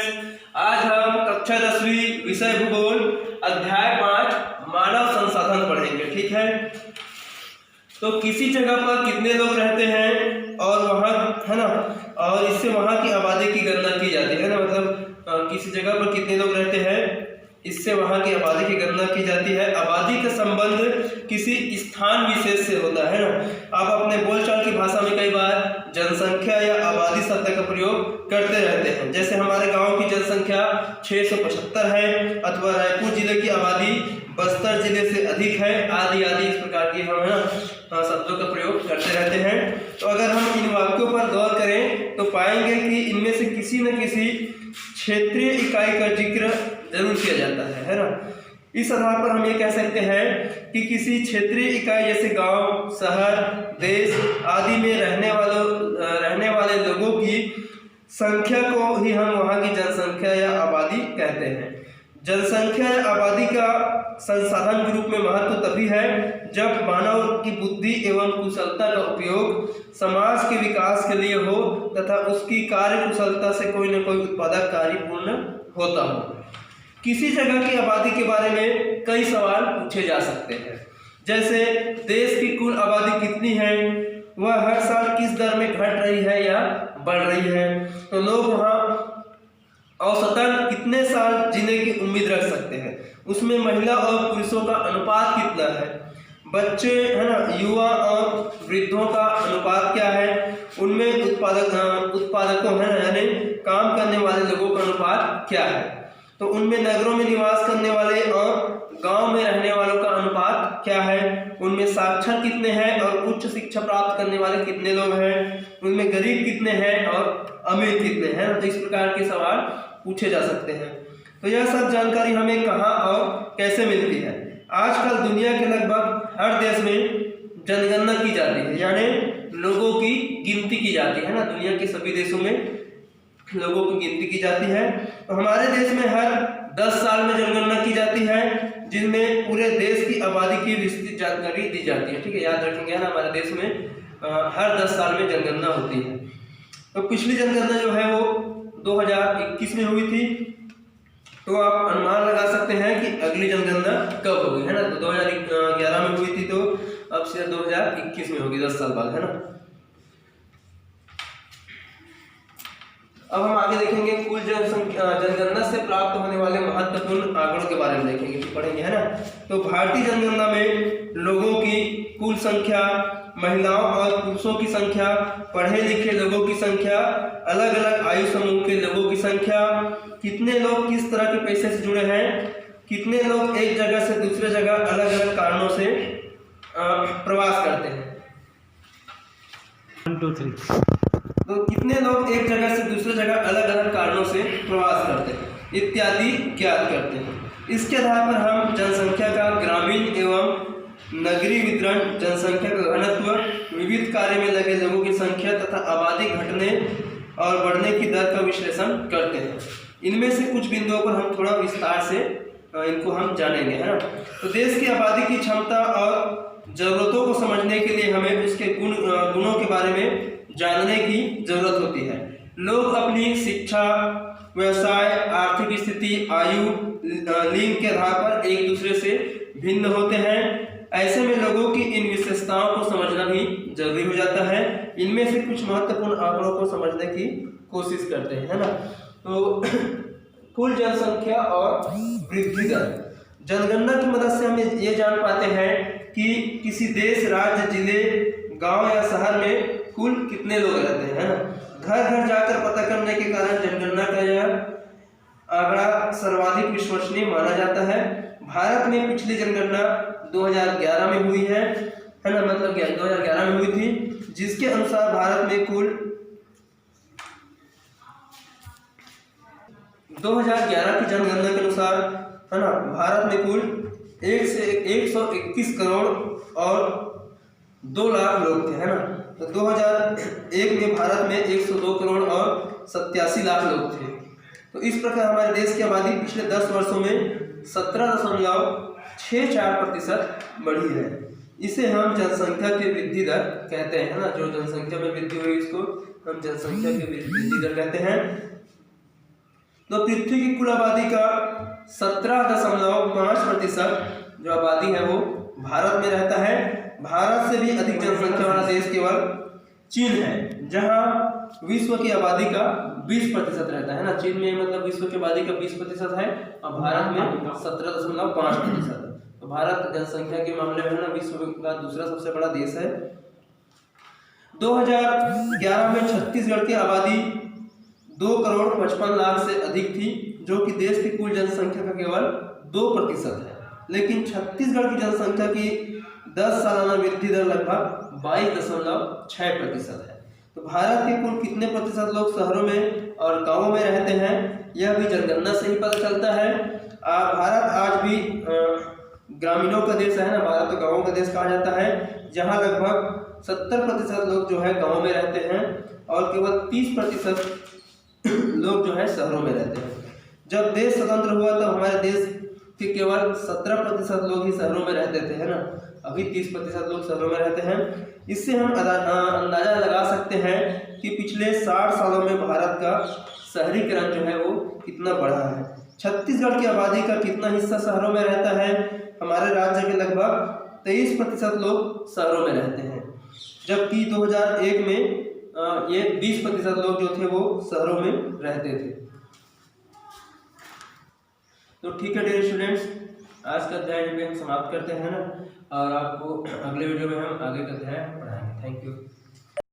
आज हम कक्षा 10वीं विषय भूगोल अध्याय 5 मानव संसाधन पढ़ेंगे। ठीक है, तो किसी जगह पर कितने लोग रहते हैं और वहाँ है ना, और इससे वहाँ की आबादी की गणना की जाती है ना, मतलब किसी जगह पर कितने लोग रहते हैं इससे वहाँ की आबादी की गणना की जाती है। आबादी का संबंध किसी स्थान विशेष से होता है ना। आप अपने बोलचाल की भाषा में कई बार जनसंख्या या आबादी शब्द का प्रयोग करते रहते हैं। जैसे हमारे गांव की जनसंख्या 675 है, अथवा रायपुर जिले की आबादी बस्तर जिले से अधिक है, आदि आदि इस प्रकार की हम है ना शब्दों का प्रयोग करते रहते हैं। तो अगर हम इन वाक्यों पर गौर करें तो पाएंगे कि इनमें से किसी न किसी क्षेत्रीय इकाई का जिक्र जरूर किया जाता है ना। इस आधार पर हम ये कह सकते हैं कि किसी क्षेत्रीय इकाई जैसे गांव, शहर, देश आदि में रहने वाले लोगों की संख्या को ही हम वहाँ की जनसंख्या या आबादी कहते हैं। जनसंख्या या आबादी का संसाधन के रूप में महत्व तभी है जब मानव की बुद्धि एवं कुशलता का उपयोग समाज के विकास के लिए हो तथा उसकी कार्य कुशलता से कोई न कोई उत्पादक कार्य पूर्ण होता हो। किसी जगह की आबादी के बारे में कई सवाल पूछे जा सकते हैं, जैसे देश की कुल आबादी कितनी है, वह हर साल किस दर में घट रही है या बढ़ रही है, तो लोग वहाँ औसतन कितने साल जीने की उम्मीद रख सकते हैं, उसमें महिला और पुरुषों का अनुपात कितना है, बच्चे है ना, युवा और वृद्धों का अनुपात क्या है, उनमें उत्पादकों है ना यानी काम करने वाले लोगों का अनुपात क्या है, तो उनमें नगरों में निवास करने वाले और गांव में रहने वालों का अनुपात क्या है, उनमें साक्षर कितने हैं और उच्च शिक्षा प्राप्त करने वाले कितने लोग हैं, उनमें गरीब कितने हैं और अमीर कितने हैं। तो इस प्रकार के सवाल पूछे जा सकते हैं। तो यह सब जानकारी हमें कहाँ और कैसे मिलती है? आजकल दुनिया के लगभग हर देश में जनगणना की जाती है, यानी लोगों की गिनती की जाती है ना। दुनिया के सभी देशों में लोगों की गिनती की जाती है। तो हमारे देश में हर 10 साल में जनगणना की जाती है, जिनमें पूरे देश की आबादी की विस्तृत जानकारी दी जाती है। ठीक है, याद रखेंगे ना, हमारे देश में हर 10 साल में जनगणना होती है। तो पिछली जनगणना जो है वो 2021 में हुई थी, तो आप अनुमान लगा सकते हैं कि अगली जनगणना कब होगी, है ना। तो 2011 में हुई थी, तो अब सिर्फ 2021 में होगी, 10 साल बाद, है ना। अब हम आगे देखेंगे कुल जनगणना से प्राप्त होने वाले महत्वपूर्ण आंकड़ों के बारे में देखेंगे, पढ़ेंगे, है ना। तो भारतीय जनगणना में लोगों की कुल संख्या, महिलाओं और पुरुषों की संख्या, पढ़े लिखे लोगों की संख्या, अलग अलग आयु समूह के लोगों की संख्या, कितने लोग किस तरह के पेशे से जुड़े हैं, कितने लोग एक जगह से दूसरे जगह अलग अलग कारणों से प्रवास करते हैं। 1 2 3 तो कितने लोग एक जगह से दूसरे जगह अलग अलग कारणों से प्रवास करते हैं इत्यादि ज्ञात करते हैं। इसके आधार पर हम जनसंख्या का ग्रामीण एवं नगरीय वितरण, जनसंख्या का घनत्व, विविध कार्य में लगे लोगों की संख्या तथा आबादी घटने और बढ़ने की दर का विश्लेषण करते हैं। इनमें से कुछ बिंदुओं पर हम थोड़ा विस्तार से इनको हम जानेंगे, है ना। तो देश की आबादी की क्षमता और जरूरतों को समझने के लिए हमें उसके गुणों के बारे में जानने की जरूरत होती है। लोग अपनी शिक्षा, व्यवसाय, आर्थिक स्थिति, आयु, लिंग के आधार पर एक दूसरे से भिन्न होते हैं। ऐसे में लोगों की इन विशेषताओं को समझना भी जरूरी हो जाता है। इनमें से कुछ महत्वपूर्ण आंकड़ों को समझने की कोशिश करते हैं, है ना। तो कुल जनसंख्या और वृद्धि दर, जनगणना की मदद से हम ये जान पाते हैं कि किसी देश, राज्य, जिले, गांव या शहर में कुल कितने लोग रहते हैं, है ना। घर घर जाकर पता करने के कारण जनगणना का यह आंकड़ा सर्वाधिक विश्वसनीय माना जाता है। भारत में पिछली जनगणना 2011 में हुई है ना, मतलब 2011 में हुई थी, जिसके अनुसार भारत में कुल 2011 की जनगणना के अनुसार, है ना, भारत में कुल 121 करोड़ और 2 लाख लोग थे, है ना। तो 2001 में भारत में 102 करोड़ और 87 लाख लोग थे। तो इस प्रकार हमारे देश की आबादी पिछले 10 वर्षों में 17.64% बढ़ी है। इसे हम जनसंख्या की वृद्धि दर कहते हैं, है ना। जो जनसंख्या में वृद्धि हुई इसको हम जनसंख्या की वृद्धि दर कहते हैं। तो पृथ्वी की कुल आबादी का 17.5% जो आबादी है वो भारत में रहता है। भारत से भी अधिक जनसंख्या वाला देश केवल चीन है, जहां विश्व की आबादी का 20% रहता है ना। चीन में मतलब विश्व की आबादी का 20% है और भारत में 17.5% है। तो भारत जनसंख्या के मामले में ना विश्व का दूसरा सबसे बड़ा देश है। 2011 में छत्तीसगढ़ की आबादी 2,55,00,000 से अधिक थी, जो कि देश की कुल जनसंख्या का केवल 2% है। लेकिन छत्तीसगढ़ की जनसंख्या की 10 सालाना वृद्धि दर लगभग 22.6% है। तो भारत के कुल कितने प्रतिशत लोग शहरों में और गांवों में रहते हैं, यह भी जनगणना से ही पता चलता है। भारत आज भी ग्रामीणों का देश है ना, भारत तो गाँवों का देश कहा जाता है, जहाँ लगभग 70% लोग जो है गाँव में रहते हैं और केवल 30% लोग जो है शहरों में रहते हैं। जब देश स्वतंत्र हुआ तब हमारे देश के केवल 17% लोग ही शहरों में रहते थे, है ना। अभी 30% लोग शहरों में रहते हैं। इससे हम अंदाजा लगा सकते हैं कि पिछले 60 सालों में भारत का शहरीकरण जो है वो कितना बढ़ा है। छत्तीसगढ़ की आबादी का कितना हिस्सा शहरों में रहता है? हमारे राज्य के लगभग 23% लोग शहरों में रहते हैं, जबकि 2001 में ये 20% लोग जो थे वो शहरों में रहते थे। तो ठीक है डियर स्टूडेंट्स, आज का अध्याय हम समाप्त करते हैं ना, और आपको अगले वीडियो में हम आगे का अध्याय पढ़ाएंगे। Thank you.